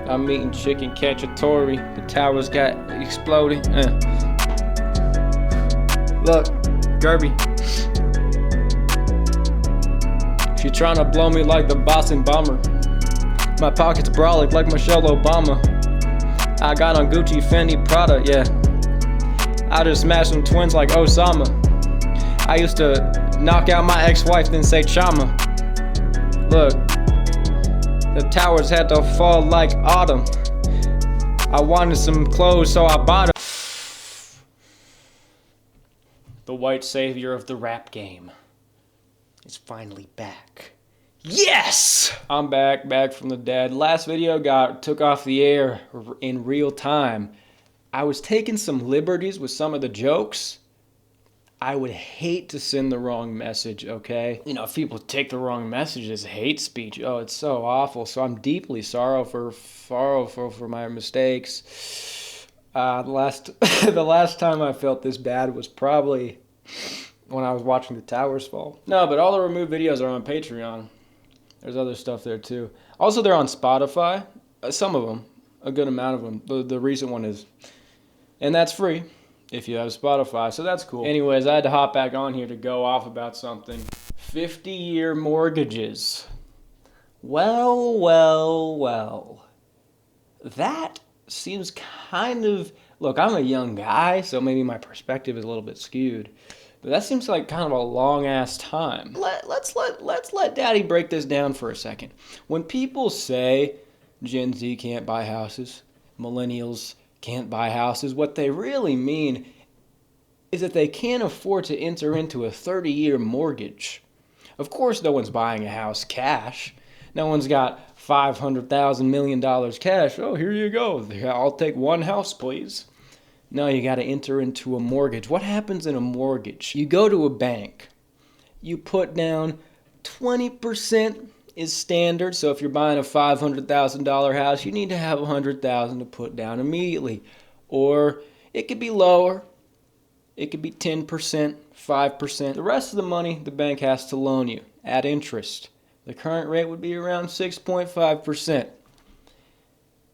I'm eating chicken cacciatore. The towers got exploded. Look, Gerbert. She tryna blow me like the Boston bomber. My pockets brolic like Michelle Obama. I got on Gucci, Fendi, Prada, yeah. I just smashed some twins like Osama. I used to knock out my ex-wife, then say chama. Look, the towers had to fall like autumn. I wanted some clothes, so I bought them. The white savior of the rap game is finally back. Yes! I'm back from the dead. Last video took off the air in real time. I was taking some liberties with some of the jokes. I would hate to send the wrong message, okay? You know, if people take the wrong message as hate speech, oh, it's so awful. So I'm deeply sorrowful for my mistakes. The last time I felt this bad was probably when I was watching the towers fall. No, but all the removed videos are on Patreon. There's other stuff there too. Also, they're on Spotify. Some of them, a good amount of them. The recent one is. And that's free if you have Spotify, so that's cool. Anyways, I had to hop back on here to go off about something. 50-year mortgages. Well. That seems kind of... Look, I'm a young guy, so maybe my perspective is a little bit skewed. But that seems like kind of a long-ass time. Let's let Daddy break this down for a second. When people say Gen Z can't buy houses, millennials can't buy houses, what they really mean is that they can't afford to enter into a 30-year mortgage. Of course, no one's buying a house cash. No one's got $500,000 million cash. Oh, here you go. I'll take one house, please. No, you got to enter into a mortgage. What happens in a mortgage? You go to a bank. You put down 20% is standard. So if you're buying a $500,000 house, you need to have $100,000 to put down immediately. Or it could be lower. It could be 10%, 5%. The rest of the money the bank has to loan you at interest. The current rate would be around 6.5%.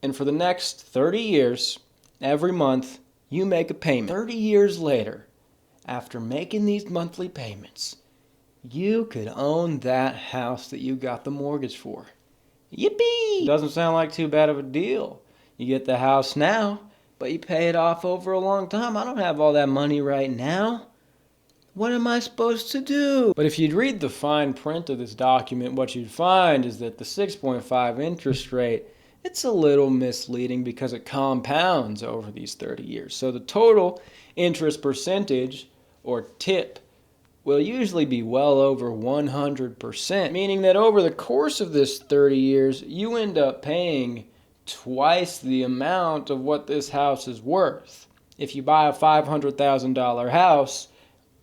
And for the next 30 years, every month, you make a payment. 30 years later, after making these monthly payments, you could own that house that you got the mortgage for. Yippee! Doesn't sound like too bad of a deal. You get the house now, but you pay it off over a long time. I don't have all that money right now. What am I supposed to do? But if you'd read the fine print of this document, what you'd find is that the 6.5 interest rate, it's a little misleading because it compounds over these 30 years. So the total interest percentage, or TIP, will usually be well over 100%, meaning that over the course of this 30 years, you end up paying twice the amount of what this house is worth. If you buy a $500,000 house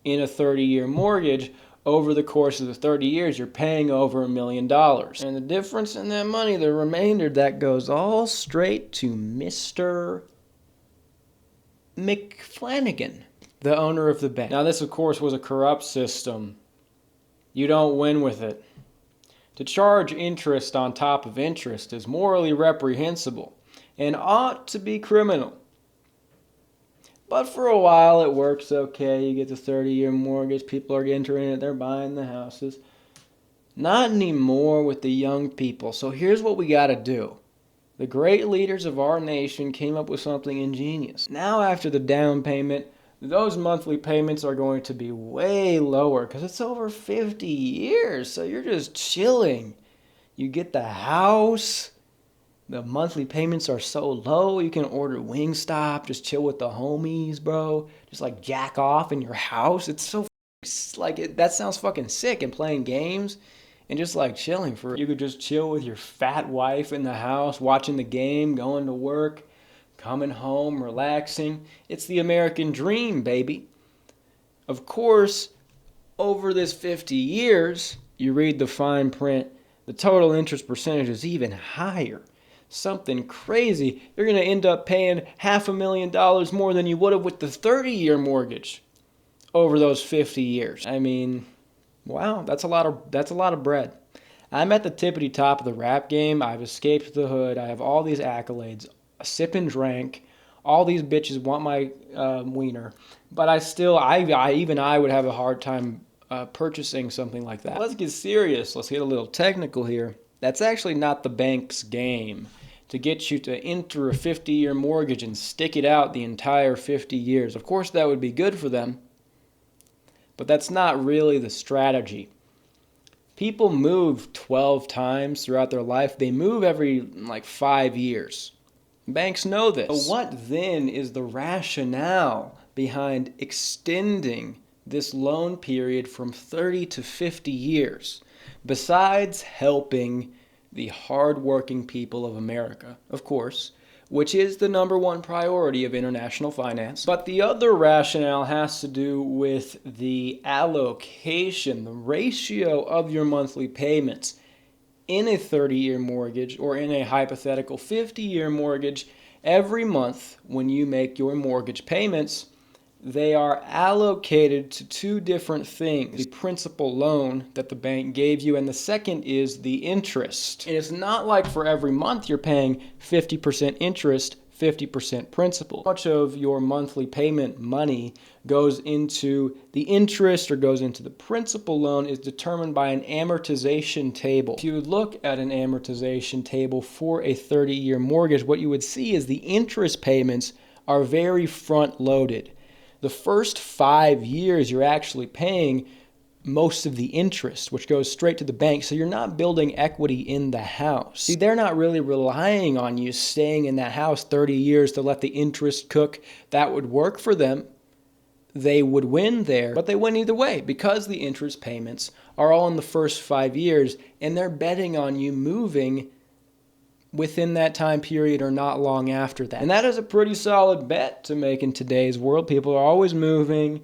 in a 30-year mortgage, over the course of the 30 years, you're paying over $1 million. And the difference in that money, the remainder, that goes all straight to Mr. McFlanagan, the owner of the bank. Now, this, of course, was a corrupt system. You don't win with it. To charge interest on top of interest is morally reprehensible and ought to be criminal. But for a while, it works okay. You get the 30-year mortgage. People are entering it. They're buying the houses. Not anymore with the young people. So here's what we got to do. The great leaders of our nation came up with something ingenious. Now, after the down payment, those monthly payments are going to be way lower because it's over 50 years. So you're just chilling. You get the house. The monthly payments are so low, you can order Wingstop, just chill with the homies, bro. Just like jack off in your house. It's so that sounds fucking sick, and playing games and just like chilling you could just chill with your fat wife in the house, watching the game, going to work, coming home, relaxing. It's the American dream, baby. Of course, over this 50 years, you read the fine print, the total interest percentage is even higher. Something crazy. You're going to end up paying $500,000 more than you would have with the 30-year mortgage over those 50 years. I mean, wow, that's a lot of bread. I'm at the tippity top of the rap game. I've escaped the hood. I have all these accolades. I sip and drank. All these bitches want my wiener. But I would have a hard time purchasing something like that. Let's get serious. Let's get a little technical here. That's actually not the bank's game to get you to enter a 50-year mortgage and stick it out the entire 50 years. Of course, that would be good for them, but that's not really the strategy. People move 12 times throughout their life. They move every 5 years. Banks know this. So what then is the rationale behind extending this loan period from 30 to 50 years, besides helping the hardworking people of America, of course, which is the number one priority of international finance? But the other rationale has to do with the allocation, the ratio of your monthly payments in a 30-year mortgage or in a hypothetical 50-year mortgage. Every month when you make your mortgage payments, they are allocated to two different things: the principal loan that the bank gave you, and the second is the interest. And it's not like for every month you're paying 50% interest, 50% principal. Much of your monthly payment money goes into the interest or goes into the principal loan is determined by an amortization table. If you would look at an amortization table for a 30-year mortgage, what you would see is the interest payments are very front-loaded. The first 5 years, you're actually paying most of the interest, which goes straight to the bank. So you're not building equity in the house. See, they're not really relying on you staying in that house 30 years to let the interest cook. That would work for them. They would win there, but they win either way because the interest payments are all in the first 5 years, and they're betting on you moving within that time period or not long after that. And that is a pretty solid bet to make in today's world. People are always moving.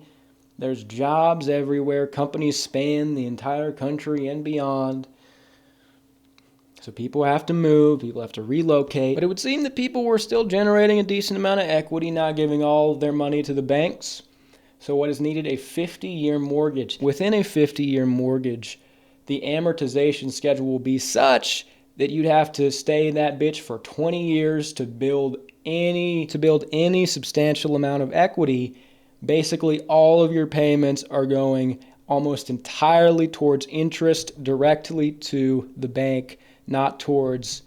There's jobs everywhere. Companies span the entire country and beyond. So people have to move. People have to relocate. But it would seem that people were still generating a decent amount of equity, not giving all of their money to the banks. So what is needed? A 50-year mortgage. Within a 50-year mortgage, the amortization schedule will be such that you'd have to stay in that bitch for 20 years to build any substantial amount of equity. Basically, all of your payments are going almost entirely towards interest directly to the bank, not towards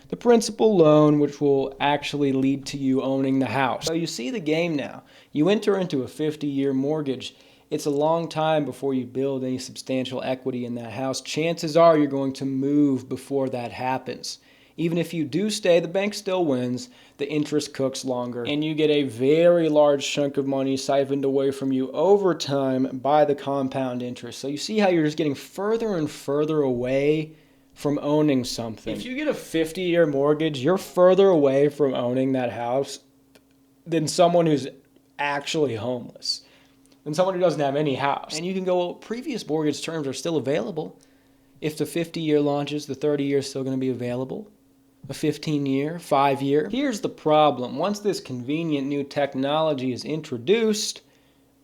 the principal loan, which will actually lead to you owning the house. So you see the game now. You enter into a 50-year mortgage. It's a long time before you build any substantial equity in that house. Chances are you're going to move before that happens. Even if you do stay, the bank still wins. The interest cooks longer, and you get a very large chunk of money siphoned away from you over time by the compound interest. So you see how you're just getting further and further away from owning something. If you get a 50-year mortgage, you're further away from owning that house than someone who's actually homeless, than someone who doesn't have any house. And you can go, well, previous mortgage terms are still available. If the 50-year launches, the 30-year is still going to be available. A 15-year, 5-year. Here's the problem. Once this convenient new technology is introduced,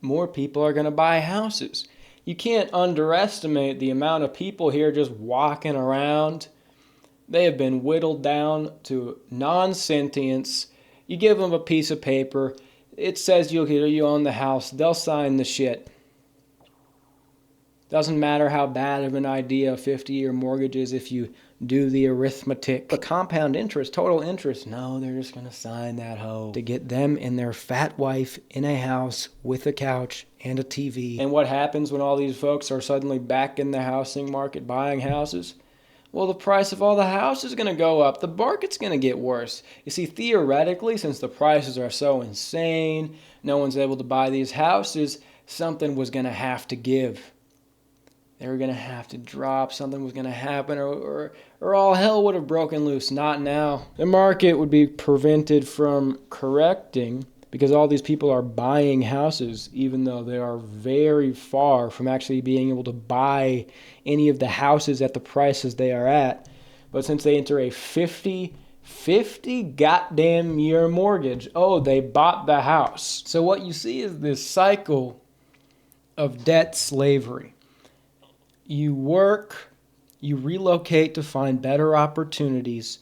more people are going to buy houses. You can't underestimate the amount of people here just walking around. They have been whittled down to non-sentience. You give them a piece of paper. It says you own the house. They'll sign the shit. Doesn't matter how bad of an idea a 50-year mortgage is if you do the arithmetic. The compound interest, total interest, no, they're just going to sign that hoe to get them and their fat wife in a house with a couch and a TV. And what happens when all these folks are suddenly back in the housing market buying houses? Well, the price of all the houses is going to go up. The market's going to get worse. You see, theoretically, since the prices are so insane, no one's able to buy these houses, something was going to have to give. They were going to have to drop, something was going to happen, or all hell would have broken loose. Not now. The market would be prevented from correcting because all these people are buying houses, even though they are very far from actually being able to buy any of the houses at the prices they are at. But since they enter a 50 goddamn year mortgage, oh, they bought the house. So what you see is this cycle of debt slavery. You work, You relocate to find better opportunities.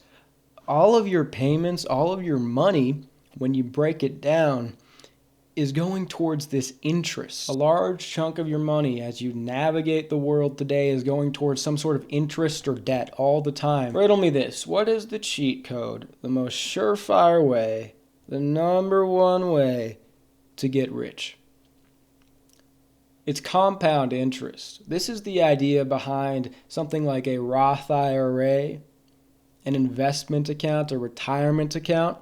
All of your payments, all of your money, when you break it down, is going towards this interest. A large chunk of your money as you navigate the world today is going towards some sort of interest or debt all the time. Riddle me this. What is the cheat code? The most surefire way, the number one way to get rich? It's compound interest. This is the idea behind something like a Roth IRA, an investment account, a retirement account.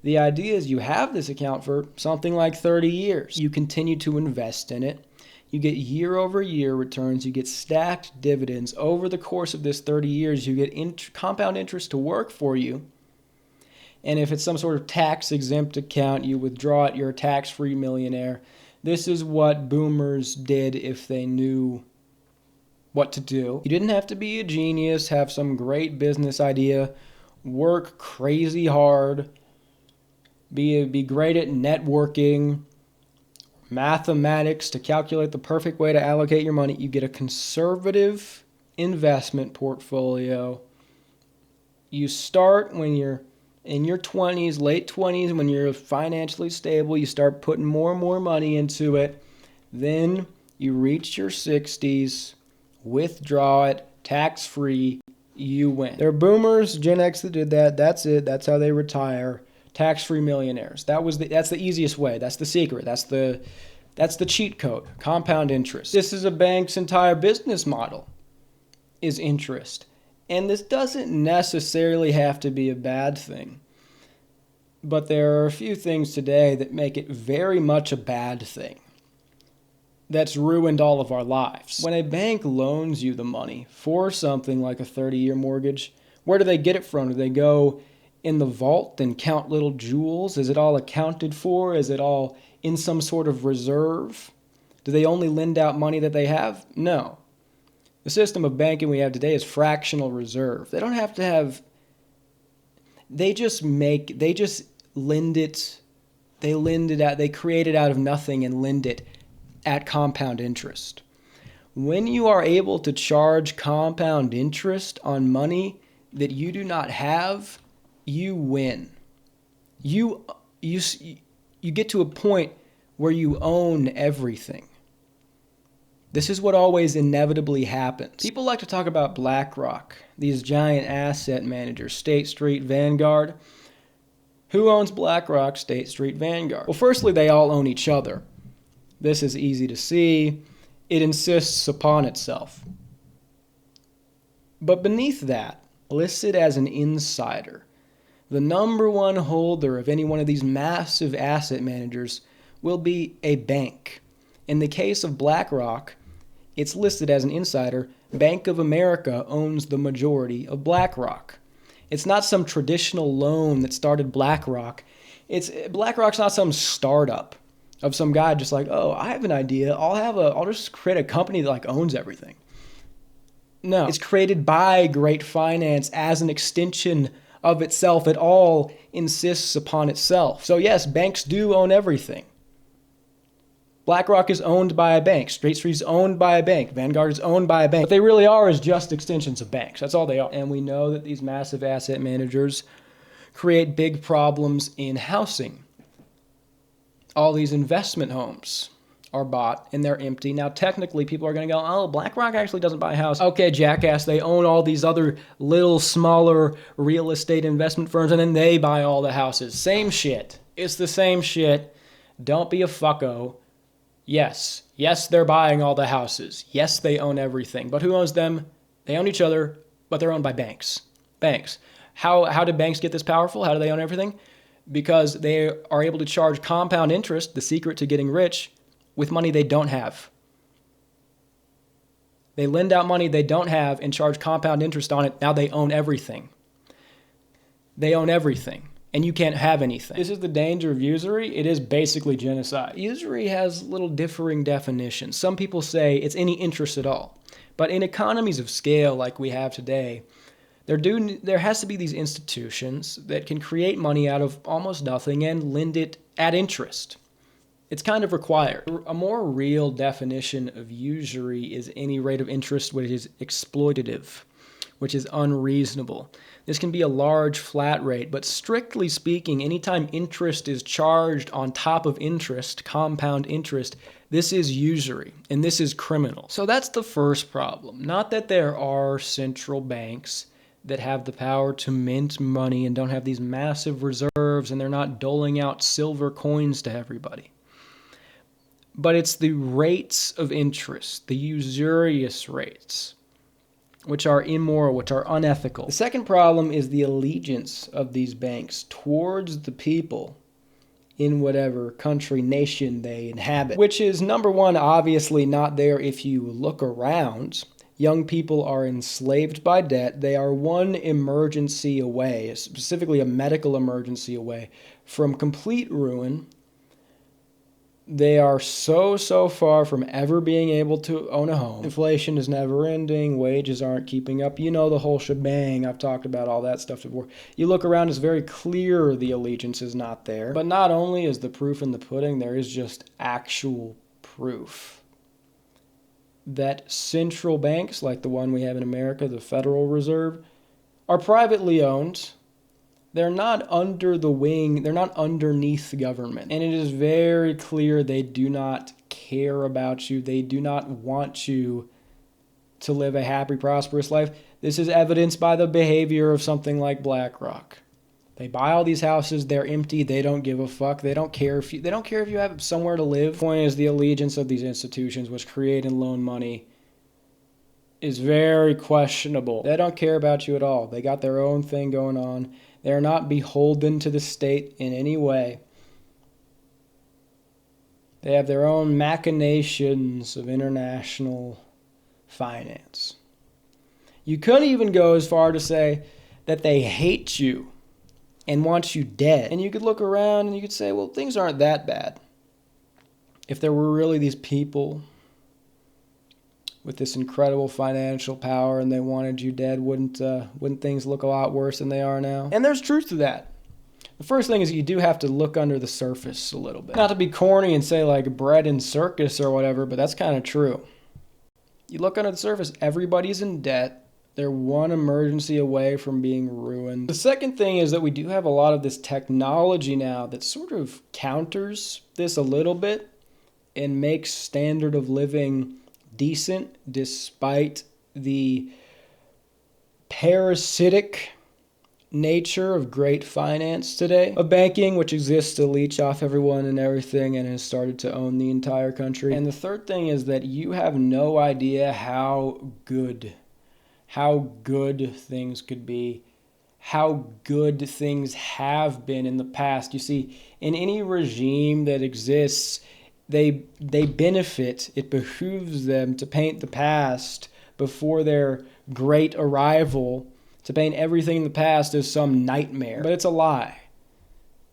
The idea is you have this account for something like 30 years. You continue to invest in it. You get year-over-year returns. You get stacked dividends. Over the course of this 30 years, you get compound interest to work for you. And if it's some sort of tax-exempt account, you withdraw it, you're a tax-free millionaire. This is what boomers did if they knew what to do. You didn't have to be a genius, have some great business idea, work crazy hard, be great at networking, mathematics to calculate the perfect way to allocate your money. You get a conservative investment portfolio. You start when you're in your 20s, late 20s, when you're financially stable. You start putting more and more money into it. Then you reach your 60s, withdraw it, tax-free, you win. There are boomers, Gen X that did that. That's it. That's how they retire. Tax-free millionaires. That's the easiest way. That's the secret. That's the cheat code. Compound interest. This is a bank's entire business model, is interest. And this doesn't necessarily have to be a bad thing. But there are a few things today that make it very much a bad thing. That's ruined all of our lives. When a bank loans you the money for something like a 30-year mortgage, where do they get it from? Do they go in the vault and count little jewels? Is it all accounted for? Is it all in some sort of reserve? Do they only lend out money that they have? No. The system of banking we have today is fractional reserve. They don't have to have, they just lend it, they create it out of nothing and lend it at compound interest. When you are able to charge compound interest on money that you do not have, you win. You get to a point where you own everything. This is what always inevitably happens. People like to talk about BlackRock, these giant asset managers, State Street, Vanguard. Who owns BlackRock, State Street, Vanguard? Well, firstly, they all own each other. This is easy to see. It insists upon itself. But beneath that, listed as an insider, the number one holder of any one of these massive asset managers will be a bank. In the case of BlackRock, it's listed as an insider. Bank of America owns the majority of BlackRock. It's not some traditional loan that started BlackRock. BlackRock's not some startup of some guy just like, oh, I have an idea. I'll just create a company that owns everything. No, it's created by great finance as an extension of itself. It all insists upon itself. So yes, banks do own everything. BlackRock is owned by a bank. State Street is owned by a bank. Vanguard is owned by a bank. What they really are is just extensions of banks. That's all they are. And we know that these massive asset managers create big problems in housing. All these investment homes are bought and they're empty. Now, technically, people are going to go, oh, BlackRock actually doesn't buy a house. Okay, jackass, they own all these other little, smaller real estate investment firms, and then they buy all the houses. Same shit. It's the same shit. Don't be a fucko. Yes, they're buying all the houses. Yes, they own everything. But who owns them? They own each other, but they're owned by banks. Banks. How did banks get this powerful? How do they own everything? Because they are able to charge compound interest, the secret to getting rich, with money they don't have. They lend out money they don't have and charge compound interest on it. Now they own everything. They own everything. And you can't have anything. This is the danger of usury. It is basically genocide. Usury has little differing definitions. Some people say it's any interest at all. But in economies of scale like we have today, there has to be these institutions that can create money out of almost nothing and lend it at interest. It's kind of required. A more real definition of usury is any rate of interest which is exploitative, which is unreasonable. This can be a large flat rate, but strictly speaking, anytime interest is charged on top of interest, compound interest, this is usury, and this is criminal. So that's the first problem. Not that there are central banks that have the power to mint money and don't have these massive reserves, and they're not doling out silver coins to everybody. But it's the rates of interest, the usurious rates, which are immoral, which are unethical. The second problem is the allegiance of these banks towards the people in whatever country, nation they inhabit, which is, number one, obviously not there if you look around. Young people are enslaved by debt. They are one emergency away, specifically a medical emergency away, from complete ruin. They are so far from ever being able to own a home. Inflation is never ending. Wages aren't keeping up. You know the whole shebang. I've talked about all that stuff before. You look around, it's very clear the allegiance is not there. But not only is the proof in the pudding, there is just actual proof that central banks, like the one we have in America, the Federal Reserve, are privately owned. They're not under the wing, they're not underneath the government. And it is very clear they do not care about you. They do not want you to live a happy, prosperous life. This is evidenced by the behavior of something like BlackRock. They buy all these houses, they're empty, they don't give a fuck. They don't care if you have somewhere to live. The point is the allegiance of these institutions which create and loan money is very questionable. They don't care about you at all. They got their own thing going on. They are not beholden to the state in any way. They have their own machinations of international finance. You couldn't even go as far to say that they hate you and want you dead. And you could look around and you could say, well, things aren't that bad. If there were really these people with this incredible financial power and they wanted you dead, wouldn't things look a lot worse than they are now? And there's truth to that. The first thing is you do have to look under the surface a little bit. Not to be corny and say like bread and circus or whatever, but that's kind of true. You look under the surface, everybody's in debt. They're one emergency away from being ruined. The second thing is that we do have a lot of this technology now that sort of counters this a little bit and makes standard of living decent despite the parasitic nature of great finance today. A banking which exists to leech off everyone and everything and has started to own the entire country. And the third thing is that you have no idea how good things could be, how good things have been in the past. You see, in any regime that exists, they benefit, it behooves them to paint the past before their great arrival, to paint everything in the past as some nightmare. But it's a lie.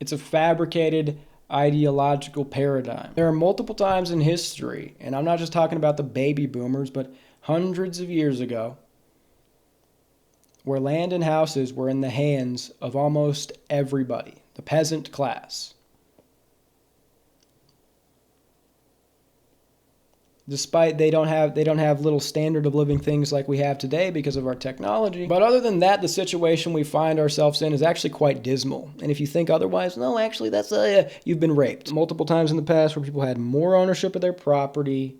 It's a fabricated ideological paradigm. There are multiple times in history, and I'm not just talking about the baby boomers, but hundreds of years ago, where land and houses were in the hands of almost everybody, the peasant class. Despite they don't have little standard of living things like we have today because of our technology. But other than that, the situation we find ourselves in is actually quite dismal. And if you think otherwise, no, actually, that's you've been raped. Multiple times in the past where people had more ownership of their property,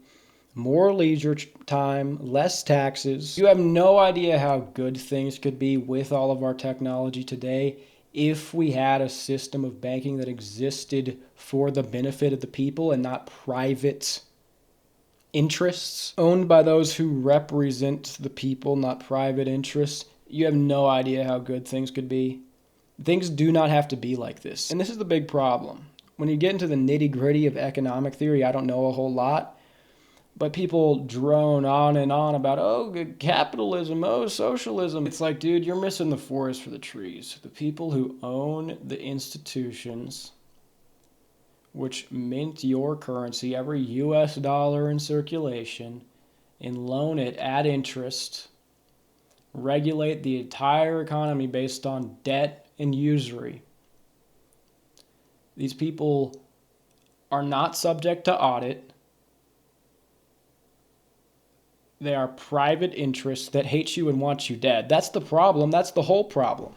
more leisure time, less taxes. You have no idea how good things could be with all of our technology today if we had a system of banking that existed for the benefit of the people and not private interests owned by those who represent the people, not private interests. You have no idea how good things could be. Things do not have to be like this. And this is the big problem. When you get into the nitty-gritty of economic theory, I don't know a whole lot, but people drone on and on about, oh, capitalism, oh, socialism. It's like, dude, you're missing the forest for the trees. The people who own the institutions which mint your currency, every US dollar in circulation, and loan it at interest, regulate the entire economy based on debt and usury. These people are not subject to audit. They are private interests that hate you and want you dead. That's the problem. That's the whole problem.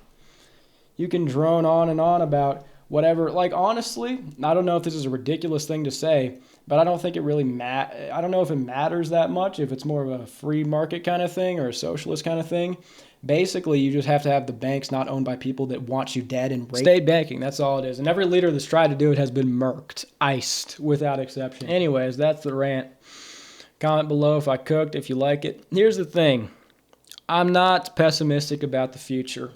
You can drone on and on about whatever. Like, honestly, I don't know if this is a ridiculous thing to say, but I don't think it really I don't know if it matters that much, if it's more of a free market kind of thing or a socialist kind of thing. Basically, you just have to have the banks not owned by people that want you dead and raped. State banking, that's all it is. And every leader that's tried to do it has been murked, iced, without exception. Anyways, that's the rant. Comment below if I cooked, if you like it. Here's the thing. I'm not pessimistic about the future.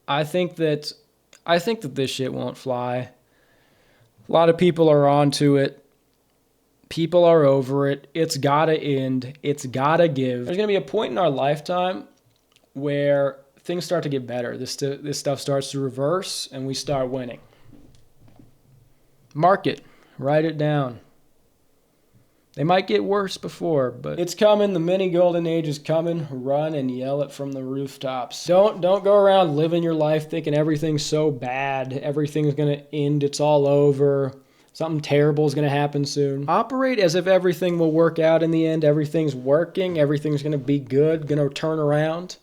I think that this shit won't fly. A lot of people are onto it. People are over it. It's gotta end. It's gotta give. There's gonna be a point in our lifetime where things start to get better. This stuff starts to reverse and we start winning. Mark it. Write it down. They might get worse before, but it's coming. The mini golden age is coming. Run and yell it from the rooftops. Don't go around living your life thinking everything's so bad. Everything's going to end. It's all over. Something terrible is going to happen soon. Operate as if everything will work out in the end. Everything's working. Everything's going to be good. Going to turn around.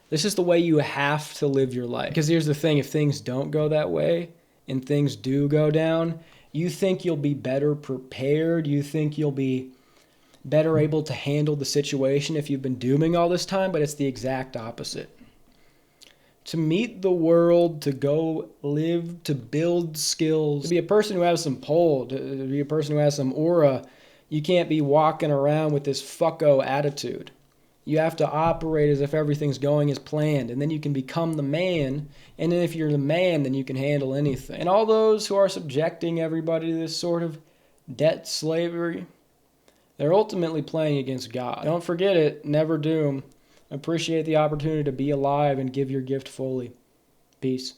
This is the way you have to live your life. Because here's the thing. If things don't go that way and things do go down, you think you'll be better prepared. You think you'll be better able to handle the situation if you've been dooming all this time, but it's the exact opposite. To meet the world, to go live, to build skills, to be a person who has some pull, to be a person who has some aura, you can't be walking around with this fucko attitude. You have to operate as if everything's going as planned, and then you can become the man, and then if you're the man, then you can handle anything. And all those who are subjecting everybody to this sort of debt slavery, they're ultimately playing against God. Don't forget it. Never doom. Appreciate the opportunity to be alive and give your gift fully. Peace.